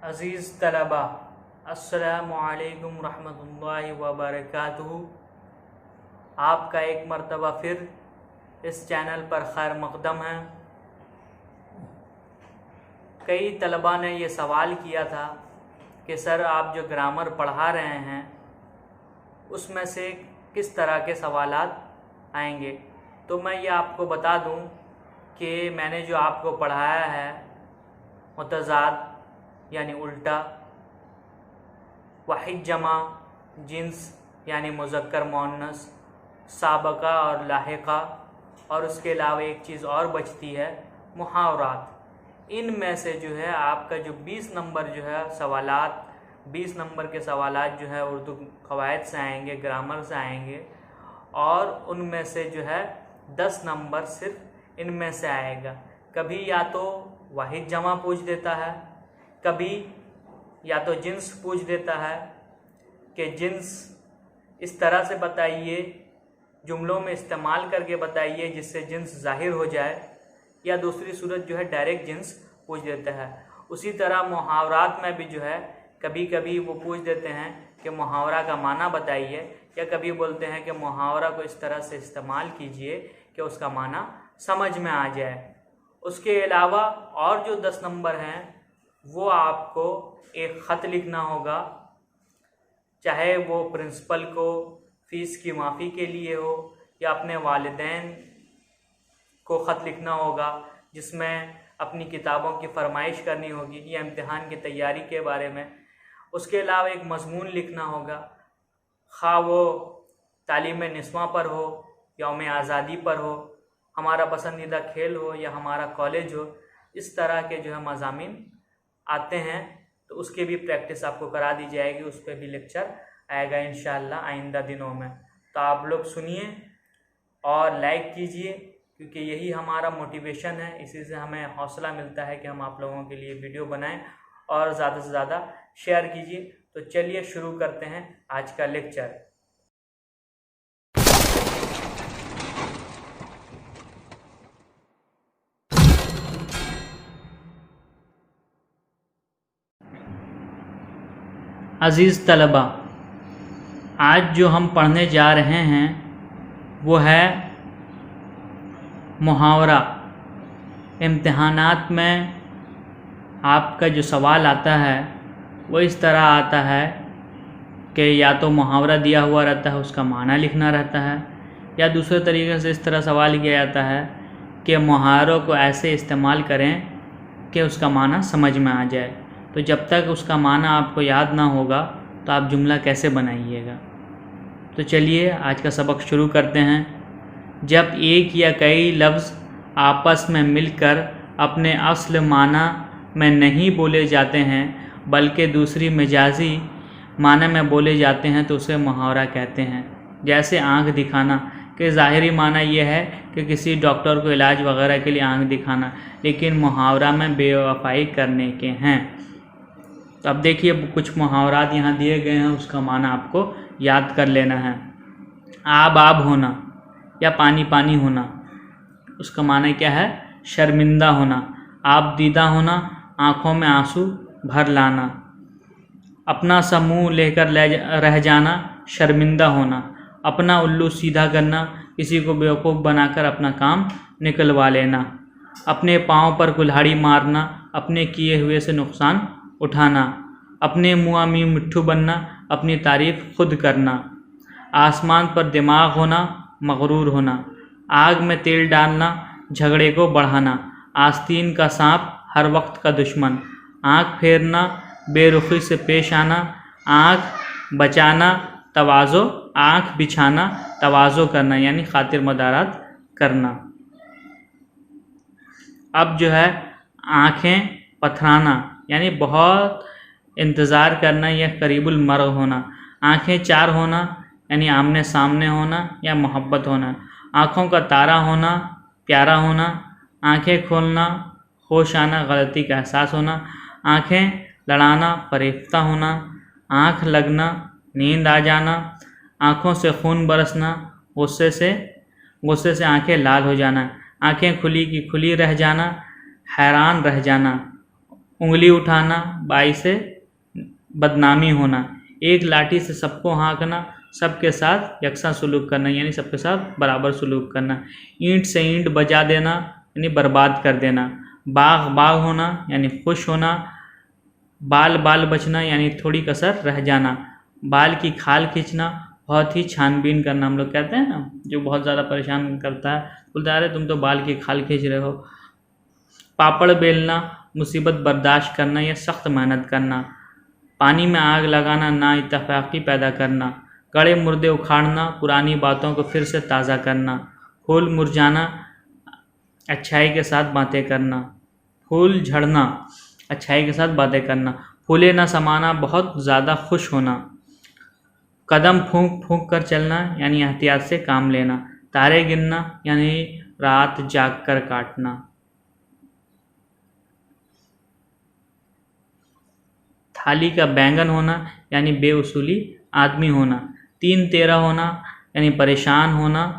अज़ीज़ तलबा, अस्सलामु अलैकुम रहमतुल्लाहि व बरकातुहू। आपका एक मरतबा फिर इस चैनल पर खैर मक़दम है। कई तलबा ने ये सवाल किया था कि सर आप जो ग्रामर पढ़ा रहे हैं उसमें से किस तरह के सवालात आएंगे। तो मैं ये आपको बता दूं कि मैंने जो आपको पढ़ाया है मुतज़ाद यानी उल्टा, वाहिद जमा जिन्स यानी मुज़क्कर मुअन्नस, साबका और लाहिका, और उसके अलावा एक चीज़ और बचती है मुहावरात। इनमें से जो है आपका जो 20 नंबर जो है सवालात, 20 नंबर के सवालात जो है उर्दू क़वायद से आएंगे, ग्रामर से आएंगे, और उनमें से जो है 10 नंबर सिर्फ इनमें से आएगा। कभी या तो वाहिद जमा पूछ देता है, कभी या तो जिन्स पूछ देता है कि जिन्स इस तरह से बताइए, जुमलों में इस्तेमाल करके बताइए जिससे जिन्स ज़ाहिर हो जाए, या दूसरी सूरत जो है डायरेक्ट जिन्स पूछ देता है। उसी तरह मुहावरात में भी जो है कभी कभी वो पूछ देते हैं कि मुहावरा का माना बताइए, या कभी बोलते हैं कि मुहावरा को इस तरह से इस्तेमाल कीजिए कि उसका माना समझ में आ जाए। उसके अलावा और जो 10 नंबर हैं वो आपको एक ख़त लिखना होगा, चाहे वो प्रिंसिपल को फ़ीस की माफ़ी के लिए हो या अपने वालिदैन को ख़त लिखना होगा जिसमें अपनी किताबों की फरमाइश करनी होगी या इम्तिहान की तैयारी के बारे में। उसके अलावा एक मज़मून लिखना होगा, खा वो तालीम निस्वां पर हो, यौम आज़ादी पर हो, हमारा पसंदीदा खेल हो या हमारा कॉलेज हो। इस तरह के जो है मज़ामीन आते हैं तो उसकी भी प्रैक्टिस आपको करा दी जाएगी, उस पर भी लेक्चर आएगा इंशाअल्लाह आइंदा दिनों में। तो आप लोग सुनिए और लाइक कीजिए, क्योंकि यही हमारा मोटिवेशन है, इसी से हमें हौसला मिलता है कि हम आप लोगों के लिए वीडियो बनाएं, और ज़्यादा से ज़्यादा शेयर कीजिए। तो चलिए शुरू करते हैं आज का लेक्चर। अज़ीज़ तलबा, आज जो हम पढ़ने जा रहे हैं वो है मुहावरा। इम्तिहानात में आपका जो सवाल आता है वो इस तरह आता है कि या तो मुहावरा दिया हुआ रहता है, उसका माना लिखना रहता है, या दूसरे तरीके से इस तरह सवाल किया जाता है कि मुहावरों को ऐसे इस्तेमाल करें कि उसका माना समझ में आ जाए। तो जब तक उसका माना आपको याद ना होगा तो आप जुमला कैसे बनाइएगा। तो चलिए आज का सबक शुरू करते हैं। जब एक या कई लफ्ज़ आपस में मिलकर अपने असल माना में नहीं बोले जाते हैं बल्कि दूसरी मजाजी माना में बोले जाते हैं तो उसे मुहावरा कहते हैं। जैसे आँख दिखाना कि ज़ाहिरी माना यह है कि किसी डॉक्टर को इलाज वगैरह के लिए आँख दिखाना, लेकिन मुहावरा में बेवफाई करने के हैं। तो अब देखिए कुछ मुहावरात यहाँ दिए गए हैं, उसका माना आपको याद कर लेना है। आब आब होना या पानी पानी होना, उसका माना क्या है? शर्मिंदा होना। आप दीदा होना, आँखों में आंसू भर लाना। अपना सा मुँह लेकर रह जाना, शर्मिंदा होना। अपना उल्लू सीधा करना, किसी को बेवकूफ़ बनाकर अपना काम निकलवा लेना। अपने पाँव पर कुल्हाड़ी मारना, अपने किए हुए से नुकसान उठाना। अपने मुँह में मिट्ठू बनना, अपनी तारीफ़ खुद करना। आसमान पर दिमाग होना, मगरूर होना। आग में तेल डालना, झगड़े को बढ़ाना। आस्तीन का सांप, हर वक्त का दुश्मन। आँख फेरना, बेरुखी से पेश आना। आँख बचाना, तवाज़ो। आँख बिछाना, तवाज़ो करना यानी खातिर मदारात करना। अब जो है आँखें पथराना यानी बहुत इंतज़ार करना या करीबुल मर्ग होना। आँखें चार होना यानी आमने सामने होना या मोहब्बत होना। आँखों का तारा होना, प्यारा होना। आँखें खोलना, होश आना, गलती का एहसास होना। आँखें लड़ाना, फरेफ्ता होना। आँख लगना, नींद आ जाना। आँखों से खून बरसना, गुस्से से आँखें लाल हो जाना। आँखें खुली की खुली रह जाना, हैरान रह जाना। انگلی اٹھانا، باعث بدنامی ہونا، ایک لاٹھی سے سب کو ہانکنا، سب کے ساتھ یکساں سلوک کرنا یعنی سب کے ساتھ برابر سلوک کرنا، اینٹ سے اینٹ بجا دینا یعنی برباد کر دینا، باغ باغ ہونا یعنی خوش ہونا، بال بال بچنا یعنی تھوڑی کسر رہ جانا، بال کی کھال کھینچنا، بہت ہی چھان بین کرنا، ہم لوگ کہتے ہیں نا جو بہت زیادہ پریشان کرتا ہے، بولتے ارے تم تو بال کی کھال کھینچ رہے ہو، پاپڑ بیلنا، مصیبت برداشت کرنا یا سخت محنت کرنا، پانی میں آگ لگانا، نا اتفاقی پیدا کرنا، گڑے مردے اکھاڑنا، پرانی باتوں کو پھر سے تازہ کرنا، پھول مرجھانا، اچھائی کے ساتھ باتیں کرنا، پھول جھڑنا، اچھائی کے ساتھ باتیں کرنا، پھولے نہ سمانا، بہت زیادہ خوش ہونا، قدم پھونک پھونک کر چلنا یعنی احتیاط سے کام لینا، تارے گننا یعنی رات جاگ کر کاٹنا، تھالی کا بینگن ہونا یعنی بے اصولی آدمی ہونا، 3-13 ہونا یعنی پریشان ہونا،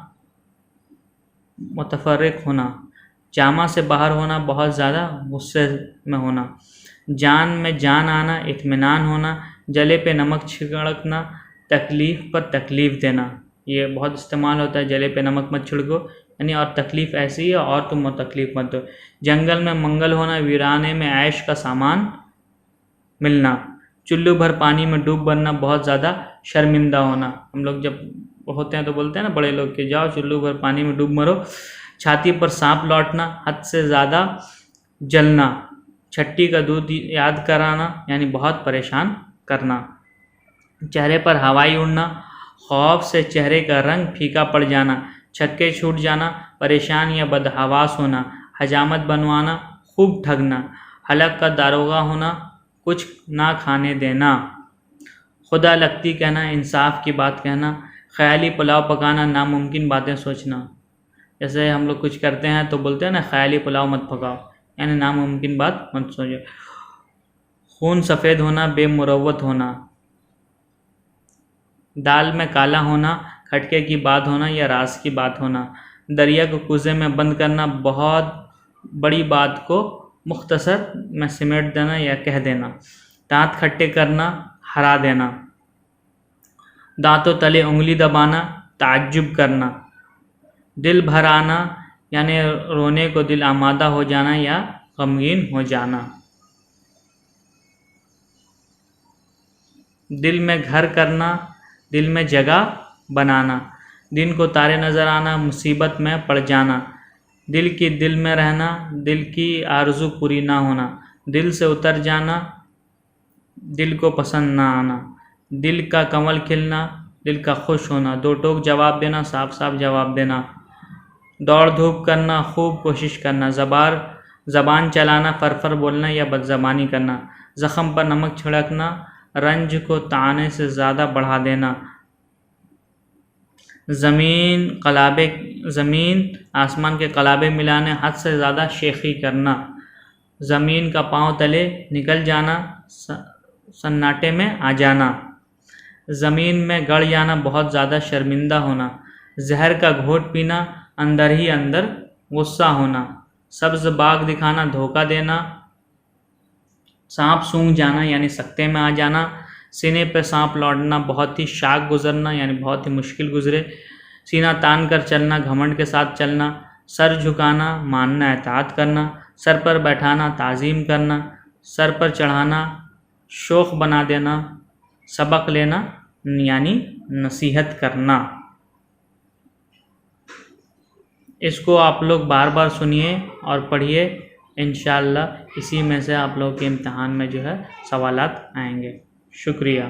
متفرق ہونا، جامع سے باہر ہونا، بہت زیادہ غصے میں ہونا، جان میں جان آنا، اطمینان ہونا، جلے پہ نمک چھڑکنا، تکلیف پر تکلیف دینا، یہ بہت استعمال ہوتا ہے، جلے پہ نمک مت چھڑکو یعنی اور تکلیف ایسی ہے اور تم تکلیف مت دو، جنگل میں منگل ہونا، ویرانے میں عیش کا سامان ملنا، چلو بھر پانی میں ڈوب مرنا، بہت زیادہ شرمندہ ہونا، ہم لوگ جب ہوتے ہیں تو بولتے ہیں نا بڑے لوگ کہ جاؤ چلو بھر پانی میں ڈوب مرو، چھاتی پر سانپ لوٹنا، حد سے زیادہ جلنا، چھٹی کا دودھ یاد کرانا یعنی بہت پریشان کرنا، چہرے پر ہوائی اڑنا، خوف سے چہرے کا رنگ پھیکا پڑ جانا، چھکے چھوٹ جانا، پریشان یا بدحواس ہونا، حجامت بنوانا، خوب ٹھگنا، حلق کا داروغہ ہونا، کچھ نہ کھانے دینا، خدا لگتی کہنا، انصاف کی بات کہنا، خیالی پلاؤ پکانا، ناممکن باتیں سوچنا، جیسے ہم لوگ کچھ کرتے ہیں تو بولتے ہیں نا خیالی پلاؤ مت پکاؤ یعنی ناممکن بات مت سوچو، خون سفید ہونا، بے مروت ہونا، دال میں کالا ہونا، کھٹکے کی بات ہونا یا راز کی بات ہونا، دریا کو کوزے میں بند کرنا، بہت بڑی بات کو مختصر میں سمیٹ دینا یا کہہ دینا، دانت کھٹے کرنا، ہرا دینا، دانتوں تلے انگلی دبانا، تعجب کرنا، دل بھر آنا یعنی رونے کو دل آمادہ ہو جانا یا غمگین ہو جانا، دل میں گھر کرنا، دل میں جگہ بنانا، دن کو تارے نظر آنا، مصیبت میں پڑ جانا، دل کی دل میں رہنا، دل کی آرزو پوری نہ ہونا، دل سے اتر جانا، دل کو پسند نہ آنا، دل کا کمل کھلنا، دل کا خوش ہونا، دو ٹوک جواب دینا، صاف صاف جواب دینا، دوڑ دھوپ کرنا، خوب کوشش کرنا، زبان چلانا، فر بولنا یا بد زبانی کرنا، زخم پر نمک چھڑکنا، رنج کو طعنے سے زیادہ بڑھا دینا، زمین آسمان کے قلابے ملانے، حد سے زیادہ شیخی کرنا، زمین کا پاؤں تلے نکل جانا، سناٹے میں آ جانا، زمین میں گڑ جانا، بہت زیادہ شرمندہ ہونا، زہر کا گھونٹ پینا، اندر ہی اندر غصہ ہونا، سبز باغ دکھانا، دھوکہ دینا، سانپ سونگھ جانا یعنی سکتے میں آ جانا، سینے پہ سانپ لوٹنا، بہت ہی شاک گزرنا یعنی بہت ہی مشکل گزرے، سینہ تان کر چلنا، گھمنڈ کے ساتھ چلنا، سر جھکانا، ماننا، اطاعت کرنا، سر پر بیٹھانا، تعظیم کرنا، سر پر چڑھانا، شوخ بنا دینا، سبق لینا یعنی نصیحت کرنا۔ اس کو آپ لوگ بار بار سنیے اور پڑھیے، انشاءاللہ اسی میں سے آپ لوگوں کے امتحان میں جو ہے سوالات آئیں گے۔ شکریہ۔